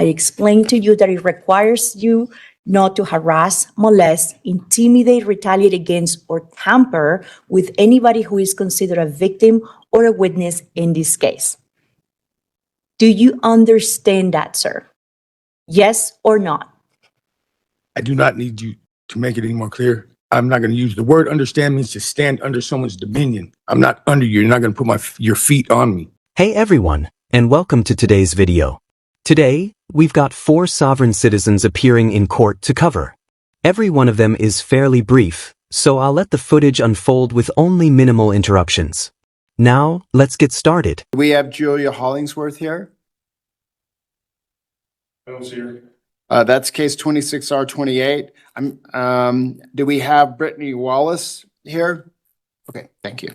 I explained to you that it requires you not to harass, molest, intimidate, retaliate against, or tamper with anybody who is considered a victim or a witness in this case. Do you understand that, sir? Yes or not? I do not need you to make it any more clear. I'm not going to use the word understand means to stand under someone's dominion. I'm not under you. You're not going to put your feet on me. Hey everyone, and welcome to today's video. Today, we've got 4 sovereign citizens appearing in court to cover. Every one of them is fairly brief, so I'll let the footage unfold with only minimal interruptions. Now, let's get started. We have Julia Hollingsworth here. I don't see her. That's case 26R28. Do we have Brittany Wallace here? Okay, thank you.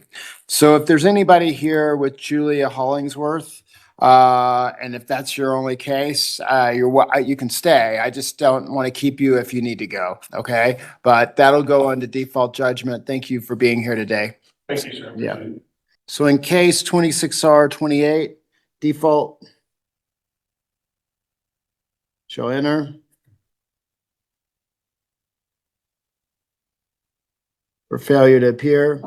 So if there's anybody here with Julia Hollingsworth, and if that's your only case, you can stay. I just don't want to keep you if you need to go, okay? But that'll go on to default judgment. Thank you for being here today. Thank you, sir. Yeah. So in case 26R28, default. Shall enter. For failure to appear.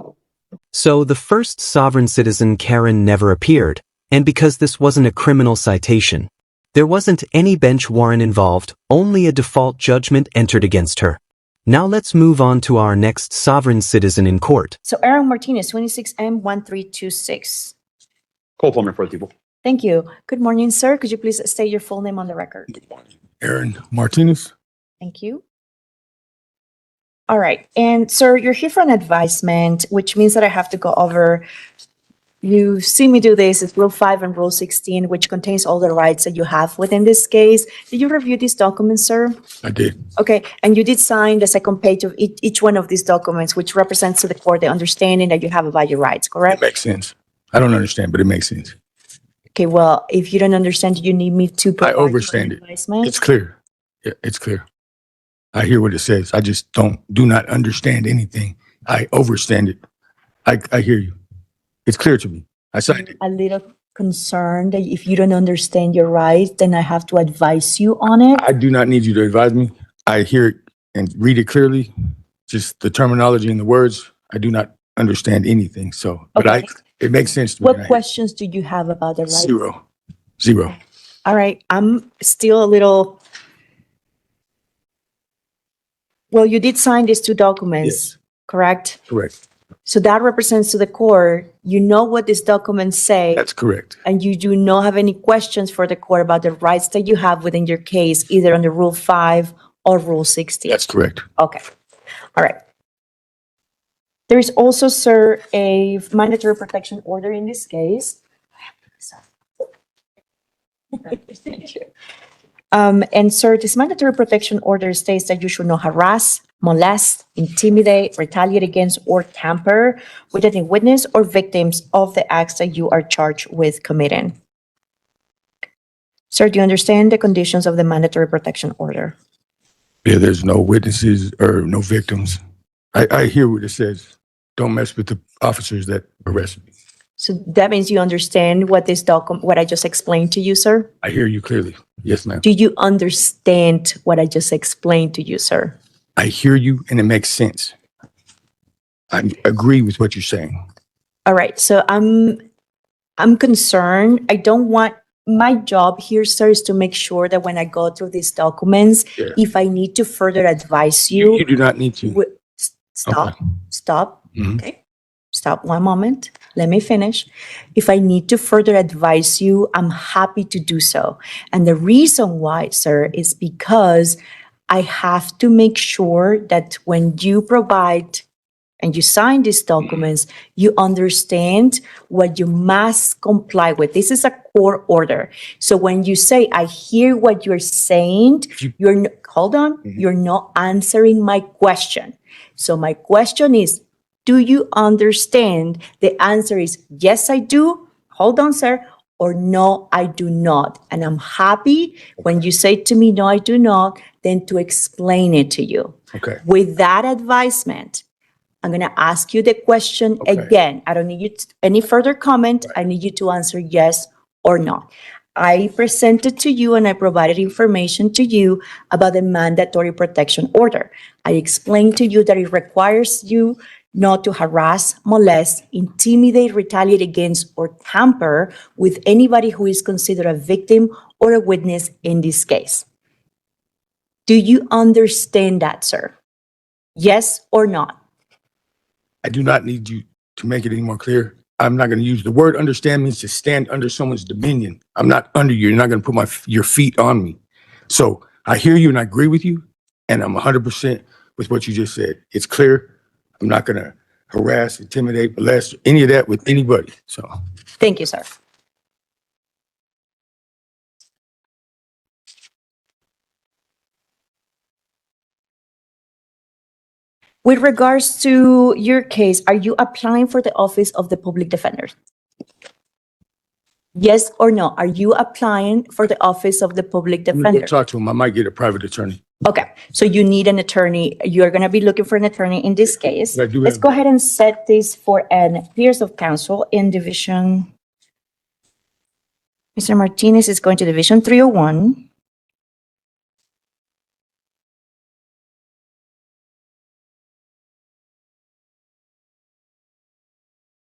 So the first sovereign citizen, Karen, never appeared, and because this wasn't a criminal citation, there wasn't any bench warrant involved, only a default judgment entered against her. Now let's move on to our next sovereign citizen in court. So Aaron Martinez, 26M1326. Cole Plummer for the people. Thank you. Good morning, sir. Could you please state your full name on the record? Good morning. Aaron Martinez. Thank you. All right. And sir, you're here for an advisement, which means that I have to go over, you see me do this, it's Rule 5 and Rule 16, which contains all the rights that you have within this case. Did you review these documents, sir? I did. Okay. And you did sign the second page of each one of these documents, which represents to the court the understanding that you have about your rights, It correct? makes sense. I don't understand, but it makes sense. Okay. Well, if you don't understand, you need me to I provide you an overstand it. advisement. It's clear. Yeah, it's clear. I hear what it says. I just do not understand anything. I overstand it. I hear you. It's clear to me. I signed it. A little concerned that if you don't understand your rights, then I have to advise you on it. I do not need you to advise me. I hear it and read it clearly. Just the terminology and the words. I do not understand anything. So, but Okay. it makes sense to me. What questions do you have about the rights? Zero. All right, I'm still a little. Well, you did sign these 2 documents, Yes. correct? Correct. So that represents to the court, you know what these documents say, That's correct. and you do not have any questions for the court about the rights that you have within your case, either under Rule 5 or Rule 16. That's correct. Okay, all right. There is also, sir, a mandatory protection order in this case. Thank you. And sir, this mandatory protection order states that you should not harass, molest, intimidate, retaliate against, or tamper with any witness or victims of the acts that you are charged with committing. Sir, do you understand the conditions of the mandatory protection order? Yeah, there's no witnesses or no victims. I hear what it says. Don't mess with the officers that arrested me. So that means you understand what what I just explained to you, sir? I hear you clearly. Yes, ma'am. Do you understand what I just explained to you, sir? I hear you and it makes sense. I agree with what you're saying. All right, so I'm concerned. I don't want, my job here, sir, is to make sure that when I go through these documents, Yeah. if I need to further advise You you. do not need to. Stop, stop. Mhm. Okay, stop 1 moment. Let me finish. If I need to further advise you, I'm happy to do so. And the reason why, sir, is because I have to make sure that when you provide and you sign these documents, you understand what you must comply with. This is a court order. So when you say, I hear what you're saying, hold on, you're not answering my question. So my question is, do you understand? The answer is, yes, I do. Hold on, sir. Or no, I do not. And I'm happy when you say to me, no, I do not, then to explain it to you. Okay. With that advisement, I'm going to ask you the question again. I don't need you any further comment. I need you to answer yes or no. I presented to you and I provided information to you about the mandatory protection order. I explained to you that it requires you not to harass, molest, intimidate, retaliate against, or tamper with anybody who is considered a victim or a witness in this case. Do you understand that, sir? Yes or not? I do not need you to make it any more clear. I'm not going to use the word understand means to stand under someone's dominion. I'm not under you. You're not going to put your feet on me. So I hear you and I agree with you. And I'm 100% with what you just said. It's clear. I'm not going to harass, intimidate, molest, any of that with anybody. So Thank you, sir. With regards to your case, are you applying for the office of the public defender? Yes or no? Are you applying for the office of the public I'm going to defender? talk to him. I might get a private attorney. Okay, so you need an attorney. You're going to be looking for an attorney in this case. I do Let's have- go ahead and set this for an peers of counsel in division. Mr. Martinez is going to division 301.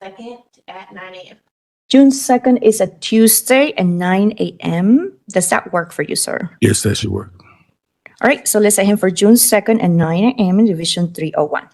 Second at 9 a.m. June 2nd is a Tuesday at 9 a.m. Does that work for you, sir? Yes, that should work. All right, so let's set him for June 2nd at 9 a.m. in Division 301.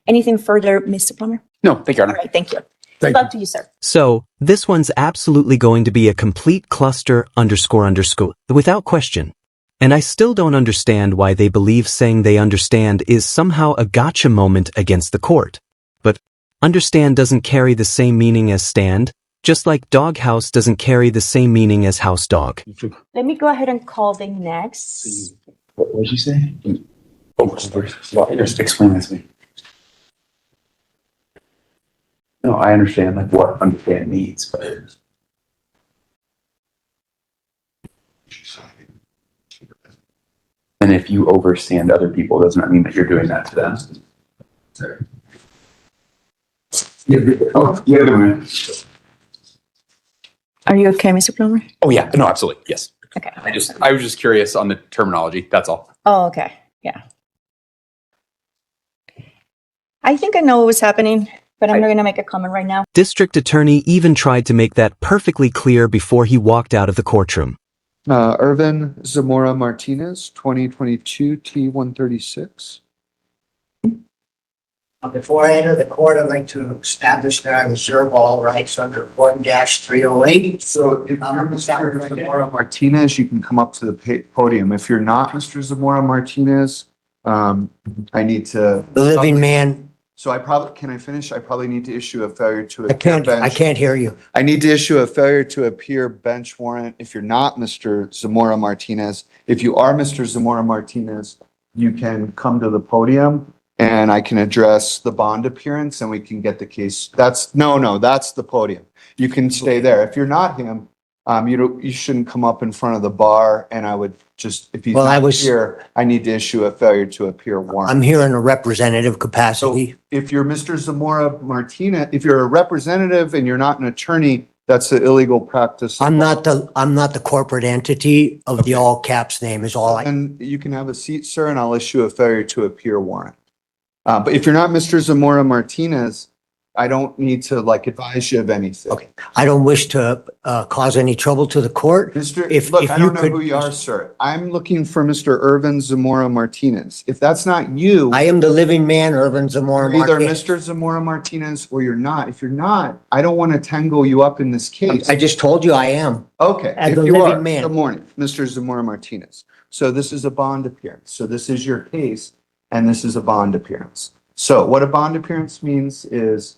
Anything further, Mr. Plummer? No, thank you, Your All Honor. right, thank you. Thank Good luck you. to you, sir. So, this one's absolutely going to be a complete cluster __, without question. And I still don't understand why they believe saying they understand is somehow a gotcha moment against the court. But understand doesn't carry the same meaning as stand, just like doghouse doesn't carry the same meaning as house dog. Let me go ahead and call the next. What did you say? Just explain that to me. No, I understand like what understand means, but and if you overstand other people, doesn't that mean that you're doing that to them? Sorry. Oh, yeah. Are you okay, Mr. Plummer? Oh yeah, no, absolutely, yes. Okay. I was just curious on the terminology. That's all. Oh, okay. Yeah. I think I know what was happening, but I'm not going to make a comment right now. District attorney even tried to make that perfectly clear before he walked out of the courtroom. Irvin Zamora Martinez, 2022 T136. Before I enter the court, I'd like to establish that I reserve all rights under 1-308. So if you're Mr. Zamora Martinez, you can come up to the podium. If you're not Mr. Zamora Martinez, I need to. The living man, So can I finish? I probably need to issue a failure to I appear bench. can't hear you. I need to issue a failure to appear bench warrant if you're not Mr. Zamora Martinez. If you are Mr. Zamora Martinez, you can come to the podium and I can address the bond appearance and we can get the case. That's the podium. You can stay there. If you're not him, you shouldn't come up in front of the bar and I would just, if he's Well, not here, I need to issue a failure to appear warrant. I'm here in a representative So capacity. if you're Mr. Zamora Martinez, if you're a representative and you're not an attorney, that's an illegal practice. I'm not the corporate entity of the all caps name is all I, And you can have a seat, sir, and I'll issue a failure to appear warrant. But if you're not Mr. Zamora Martinez, I don't need to advise you of anything. Okay. I don't wish to cause any trouble to the court. Look, I don't know who you are, sir. I'm looking for Mr. Irvin Zamora Martinez. If that's not you, I am the living man, Irvin Zamora you're either Martinez. Mr. Zamora Martinez or you're not. If you're not, I don't want to tangle you up in this case. I just told you I am. Okay, As if a you living are, man. good morning, Mr. Zamora Martinez. So this is a bond appearance. So this is your case, and this is a bond appearance. So what a bond appearance means is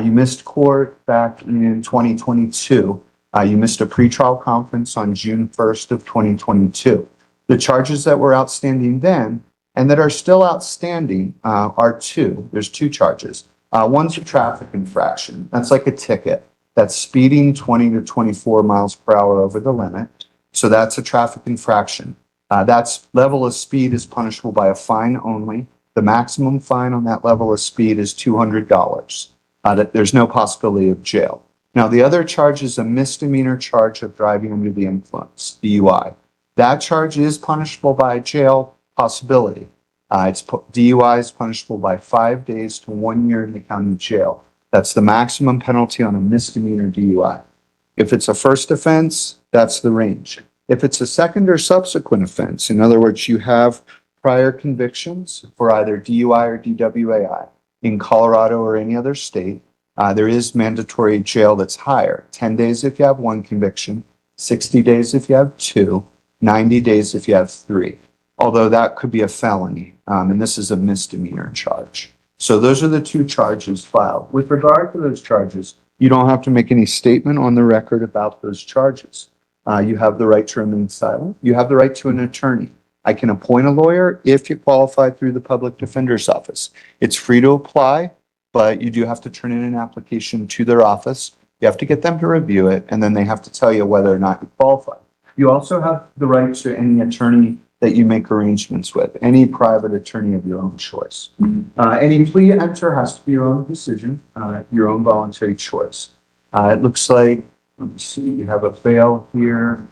you missed court back in 2022. You missed a pretrial conference on June 1st of 2022. The charges that were outstanding then and that are still outstanding are two. There's two charges. One's a traffic infraction. That's like a ticket. That's speeding 20 to 24 miles per hour over the limit. So that's a traffic infraction. That's level of speed is punishable by a fine only. The maximum fine on that level of speed is $200. That there's no possibility of jail. Now, the other charge is a misdemeanor charge of driving under the influence, DUI. That charge is punishable by jail possibility. DUI is punishable by 5 days to 1 year in the county jail. That's the maximum penalty on a misdemeanor DUI. If it's a first offense, that's the range. If it's a second or subsequent offense, in other words, you have prior convictions for either DUI or DWAI in Colorado or any other state, there is mandatory jail that's higher. 10 days if you have one conviction, 60 days if you have two, 90 days if you have three. Although that could be a felony, and this is a misdemeanor charge. So those are the two charges filed. With regard to those charges, you don't have to make any statement on the record about those charges. You have the right to remain silent. You have the right to an attorney. I can appoint a lawyer if you qualify through the public defender's office. It's free to apply, but you do have to turn in an application to their office. You have to get them to review it, and then they have to tell you whether or not you qualify. You also have the right to any attorney that you make arrangements with, any private attorney of your own choice. Any plea you enter has to be your own decision, your own voluntary choice. It looks like, let me see, you have a bail here.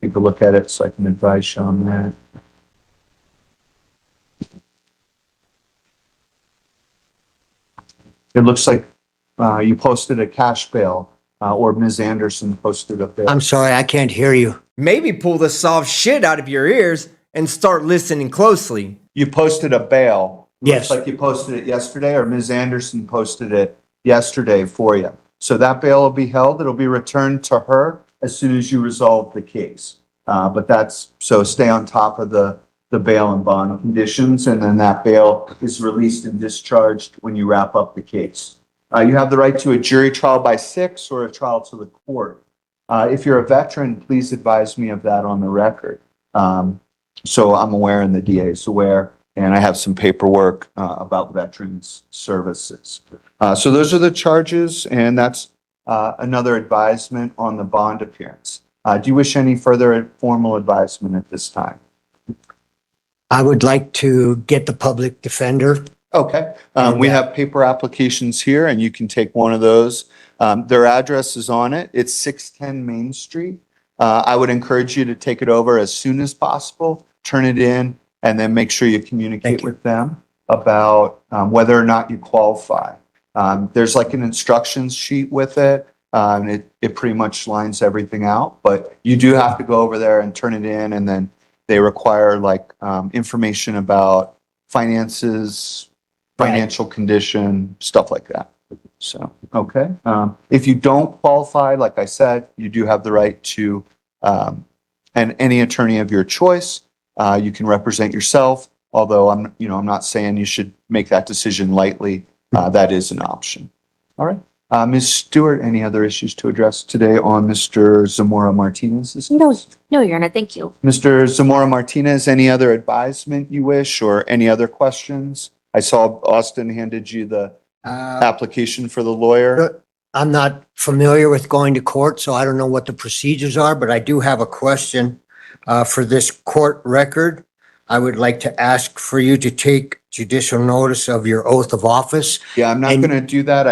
Take a look at it so I can advise you on that. It looks like you posted a cash bail, or Ms. Anderson posted a bail. I'm sorry, I can't hear you. Maybe pull the soft shit out of your ears and start listening closely. You posted a bail. Yes. Looks like you posted it yesterday, or Ms. Anderson posted it yesterday for you. So that bail will be held. It'll be returned to her as soon as you resolve the case. But that's, so stay on top of the bail and bond conditions, and then that bail is released and discharged when you wrap up the case. You have the right to a jury trial by 6 or a trial to the court. If you're a veteran, please advise me of that on the record. So I'm aware and the DA is aware, and I have some paperwork about veterans services. So those are the charges, and that's another advisement on the bond appearance. Do you wish any further formal advisement at this time? I would like to get the public defender. Okay, we have paper applications here, and you can take one of those. Their address is on it. It's 610 Main Street. I would encourage you to take it over as soon as possible, turn it in, and then make sure you communicate with them about whether or not you qualify. There's like an instructions sheet with it. And it pretty much lines everything out, but you do have to go over there and turn it in, and then they require like information about finances, financial condition, stuff like that. So, okay. If you don't qualify, like I said, you do have the right to, and any attorney of your choice, you can represent yourself, although I'm not saying you should make that decision lightly. That is an option. All right. Ms. Stewart, any other issues to address today on Mr. Zamora Martinez? No, Your Honor, thank you. Mr. Zamora Martinez, any other advisement you wish or any other questions? I saw Austin handed you the application for the lawyer. I'm not familiar with going to court, so I don't know what the procedures are, but I do have a question for this court record. I would like to ask for you to take judicial notice of your oath of office. Yeah, I'm not going to do that.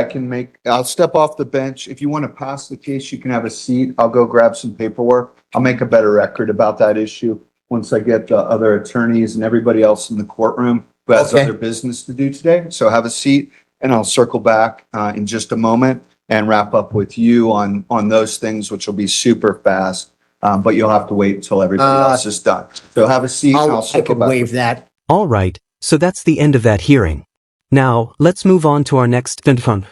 I'll step off the bench. If you want to pass the case, you can have a seat. I'll go grab some paperwork. I'll make a better record about that issue once I get the other attorneys and everybody else in the courtroom who has other business to do today. So have a seat, and I'll circle back in just a moment and wrap up with you on those things, which will be super fast. But you'll have to wait until everybody else is done. So have a seat. And I'll I circle could back. waive that. All right, so that's the end of that hearing. Now, let's move on to our next fun.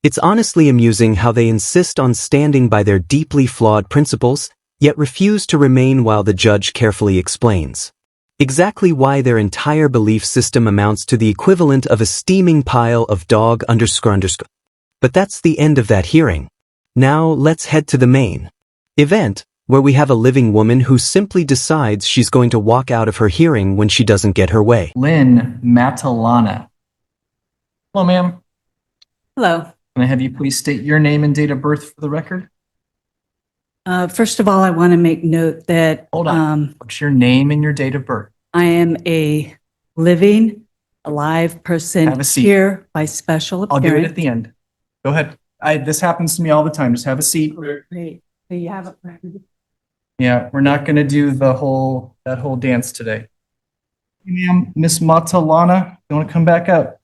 It's honestly amusing how they insist on standing by their deeply flawed principles, yet refuse to remain while the judge carefully explains exactly why their entire belief system amounts to the equivalent of a steaming pile of dog underscore. But that's the end of that hearing. Now, let's head to the main event, where we have a living woman who simply decides she's going to walk out of her hearing when she doesn't get her way. Lynn Matalana. Hello, ma'am. Hello. Can I have you please state your name and date of birth for the record? First of all, I want to make note that Hold on. What's your name and your date of birth? I am a living a live person Have a seat. here by special I'll do it appearance. at the end. Go ahead. This happens to me all the time. Just have a seat. Great. So you haven't. Yeah, we're not going to do that whole dance today. Ma'am, Miss Matalana, you want to come back up?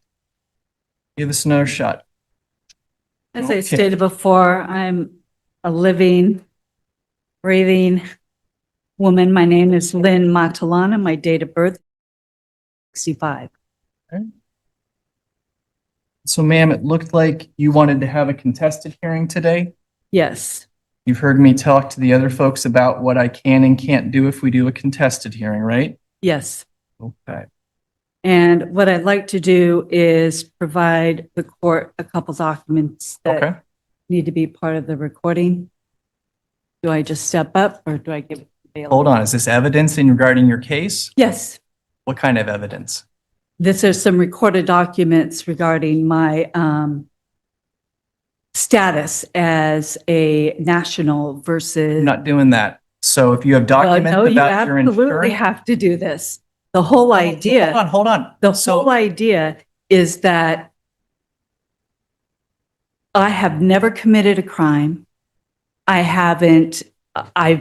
Give us another shot. As Okay. I stated before, I'm a living, breathing woman. My name is Lynn Matalana. My date of birth, 65. So ma'am, it looked like you wanted to have a contested hearing today. Yes, You've heard me talk to the other folks about what I can and can't do if we do a contested hearing, right? yes. Okay. And what I'd like to do is provide the court a couple documents that Okay. need to be part of the recording. Do I just step up or do I give it to the bailiff? Hold on. Is this evidence in regarding your case? Yes, What kind of evidence? this is some recorded documents regarding my status as a national versus. I'm not doing that. So if you have Well, documents no, you about your absolutely insurance. have to do this. The whole idea. Hold on. The So- whole idea is that I have never committed a crime. I haven't, I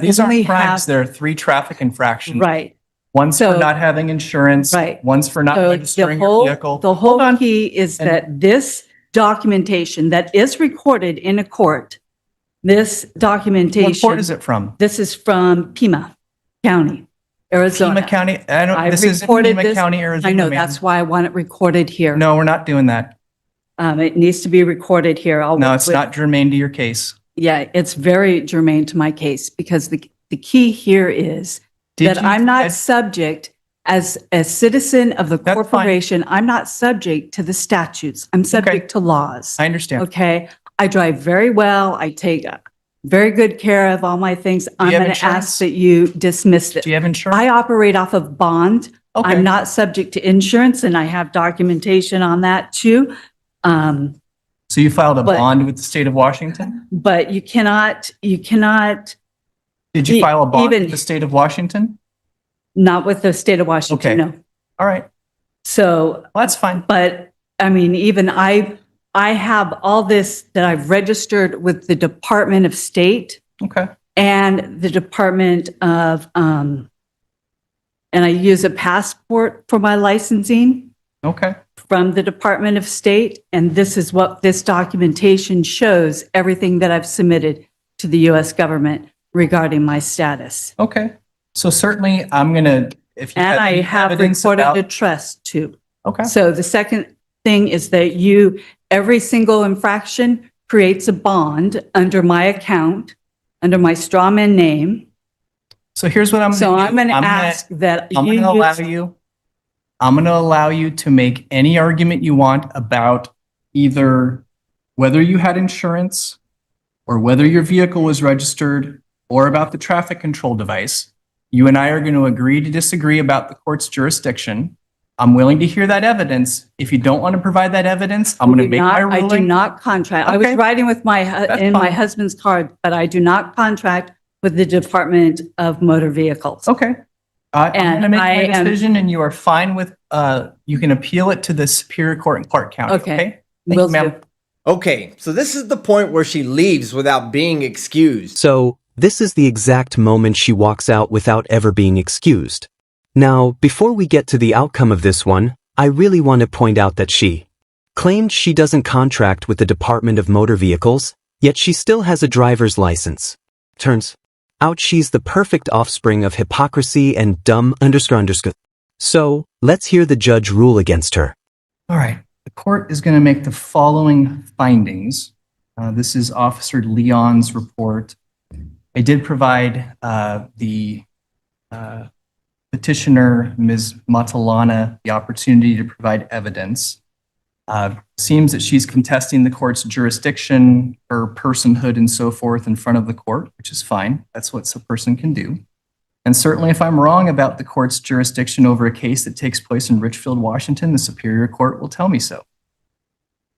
These only aren't crimes. have, There are 3 traffic infractions. right. One's for So- not having insurance. Right. One's for not So registering your vehicle. the Hold whole on. key is And- that this documentation that is recorded in a court, this What documentation. court is it from? This is from Pima County, Arizona. Pima County. I This is recorded Pima this- County, Arizona. I know, ma'am. that's why I want it recorded here. No, we're not doing that. It needs to be recorded here. No, it's not germane to your case. Yeah, it's very germane to my case because the key here is Did that you- I'm not subject, as a citizen of the That's fine. corporation, I'm not subject to the statutes. I'm subject to laws. I understand. Okay? I drive very well. I take very good care of all my things. I'm you have going to insurance? ask that you dismiss it. Do you have insurance? I operate off of bond. Okay. I'm not subject to insurance, and I have documentation on that too. So you filed a But- bond with the state of Washington? But you cannot, Did you file a bond even- with the state of Washington? not with the state of Washington, Okay. no. All right. So, Well, that's fine. but I mean, even I have all this that I've registered with the Department of State Okay. and the Department of, and I use a passport for my licensing Okay. from the Department of State. And this is what this documentation shows, everything that I've submitted to the US government regarding my status. Okay. So certainly I'm going to, if you And I any have evidence recorded about- a trust too. Okay. So the second thing is that every single infraction creates a bond under my account, under my strawman name. So here's what I'm going to do. So I'm going to gonna- ask that I'm you going to allow use, you, I'm going to allow you to make any argument you want about either whether you had insurance or whether your vehicle was registered or about the traffic control device. You and I are going to agree to disagree about the court's jurisdiction. I'm willing to hear that evidence. If you don't want to provide that evidence, I'm going to make my I do ruling. not contract. I was Okay. riding with my fine. husband's car, but I do not contract with the Department of Motor Vehicles. Okay. I'm going to And make I my am- decision and you are fine with, you can appeal it to the Superior Court in Clark County. Okay. Thank Will you, ma'am. do. Okay, so this is the point where she leaves without being excused. So, this is the exact moment she walks out without ever being excused. Now, before we get to the outcome of this one, I really want to point out that she claimed she doesn't contract with the Department of Motor Vehicles, yet she still has a driver's license. Turns out she's the perfect offspring of hypocrisy and dumb __. So, let's hear the judge rule against her. All right. The court is going to make the following findings. This is Officer Leon's report. I did provide the petitioner, Ms. Matalana, the opportunity to provide evidence. Seems that she's contesting the court's jurisdiction, her personhood, and so forth in front of the court, which is fine. That's what a person can do. And certainly if I'm wrong about the court's jurisdiction over a case that takes place in Richfield, Washington, the Superior Court will tell me so.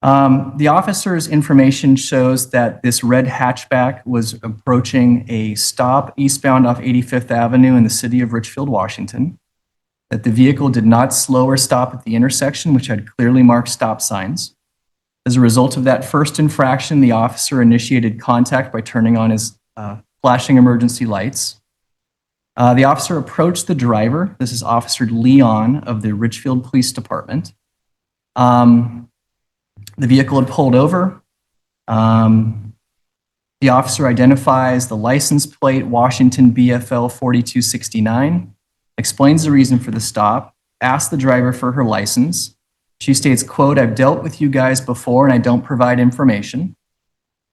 The officer's information shows that this red hatchback was approaching a stop eastbound off 85th Avenue in the city of Richfield, Washington. that the vehicle did not slow or stop at the intersection, which had clearly marked stop signs. As a result of that first infraction, the officer initiated contact by turning on his flashing emergency lights. The officer approached the driver. This is Officer Leon of the Richfield Police Department. The vehicle had pulled over. The officer identifies the license plate, Washington BFL 4269, explains the reason for the stop, asks the driver for her license. She states, quote, "I've dealt with you guys before and I don't provide information."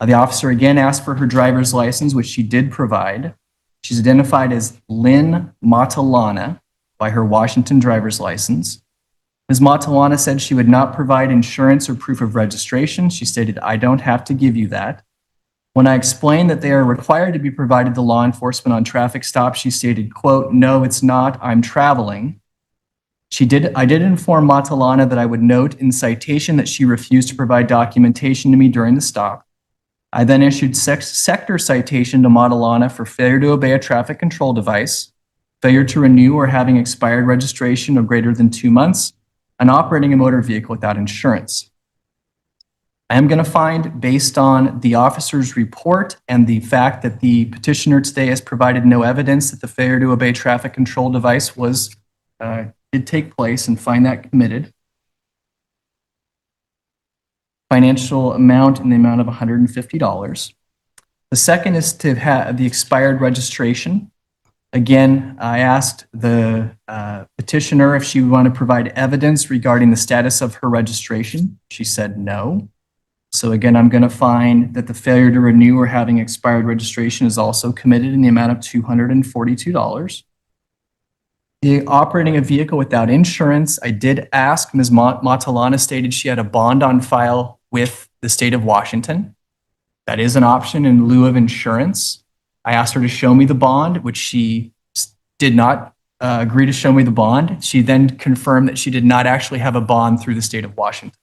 The officer again asked for her driver's license, which she did provide. She's identified as Lynn Matalana by her Washington driver's license. Ms. Matalana said she would not provide insurance or proof of registration. She stated, "I don't have to give you that." When I explained that they are required to be provided to law enforcement on traffic stops, she stated, quote, "No, it's not. I'm traveling." I did inform Matalana that I would note in citation that she refused to provide documentation to me during the stop. I then issued sector citation to Matalana for failure to obey a traffic control device, failure to renew or having expired registration of greater than 2 months, and operating a motor vehicle without insurance. I am going to find, based on the officer's report and the fact that the petitioner today has provided no evidence that the failure to obey traffic control device did take place, and find that committed. Financial amount in the amount of $150. The second is to have the expired registration. Again, I asked the petitioner if she would want to provide evidence regarding the status of her registration. She said no. So again, I'm going to find that the failure to renew or having expired registration is also committed in the amount of $242. The operating a vehicle without insurance, I did ask. Ms. Matalana stated she had a bond on file with the state of Washington. That is an option in lieu of insurance. I asked her to show me the bond, which she did not agree to show me the bond. She then confirmed that she did not actually have a bond through the state of Washington.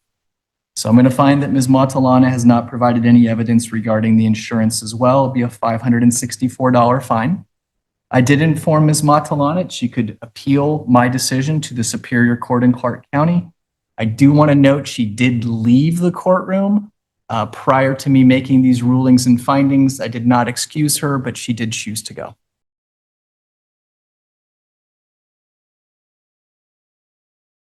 So I'm going to find that Ms. Matalana has not provided any evidence regarding the insurance as well. It'll be a $564 fine. I did inform Ms. Matalana she could appeal my decision to the Superior Court in Clark County. I do want to note she did leave the courtroom prior to me making these rulings and findings. I did not excuse her, but she did choose to go.